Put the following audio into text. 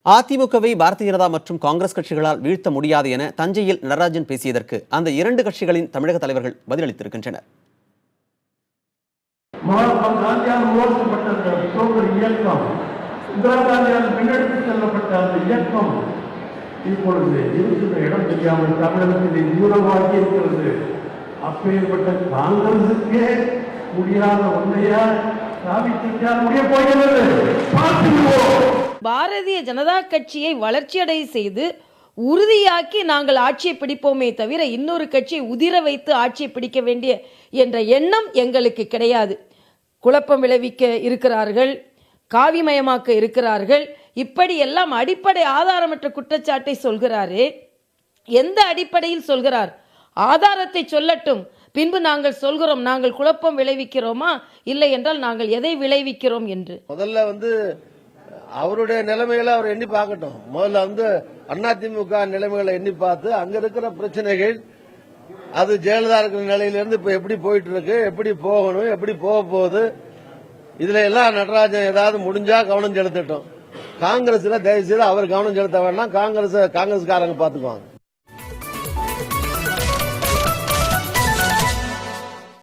அதிமுகவை பாரதிய ஜனதா மற்றும் காங்கிரஸ் கட்சிகளால் வீழ்த்த முடியாது என தஞ்சையில் நடராஜன் பேசியதற்கு அந்த இரண்டு கட்சிகளின் தமிழக தலைவர்கள் பதிலளித்திருக்கின்றனர். மகாத்மா காந்தியால் உருவாக்கப்பட்ட சுதந்திர இயக்கம், இந்திரா காந்தியால் முன்னெடுத்து செல்லப்பட்ட அந்த இயக்கம் இப்பொழுது இருக்கிற இடம் தெரியாமல் தமிழகத்தில் தீவிரமாகி இருக்கிறது. அப்பேற்பட்ட காங்கிரசுக்கே முடியாத ஒன்றையா முடிய போகிறது. பாரதிய ஜனதா கட்சியை வளர்ச்சியடை செய்து உறுதியாக்கி நாங்கள் ஆட்சியை பிடிப்போமே தவிர இன்னொரு கட்சியை உதிர வைத்து ஆட்சியை பிடிக்க வேண்டிய என்ற எண்ணம் எங்களுக்கு கிடையாது. குழப்பம் விளைவிக்க இருக்கிறார்கள், காவிமயமாக்க இருக்கிறார்கள், இப்படி எல்லாம் அடிப்படை ஆதாரமற்ற குற்றச்சாட்டை சொல்கிறாரே. எந்த அடிப்படையில் சொல்கிறார்? ஆதாரத்தை சொல்லட்டும், பின்பு நாங்கள் சொல்கிறோம் நாங்கள் குழப்பம் விளைவிக்கிறோமா இல்லை என்றால் நாங்கள் எதை விளைவிக்கிறோம் என்று. முதல்ல அவருடைய நிலைமைகளை அவர் எண்ணி பார்க்கட்டும். முதல்ல அதிமுக நிலைமைகளை எண்ணி பார்த்து அங்க இருக்கிற பிரச்சனைகள், அது ஜெயலலிதா இருக்கிற நிலையிலிருந்து இப்ப எப்படி போயிட்டு இருக்கு, எப்படி போகணும், எப்படி போக போகுது, இதுல எல்லாம் நடராஜன் ஏதாவது முடிஞ்சா கவனம் செலுத்தட்டும். காங்கிரஸ்ல தயவு செய்து அவர் கவனம் செலுத்த வேண்டாம், காங்கிரஸ்காரங்க பாத்துக்குவாங்க.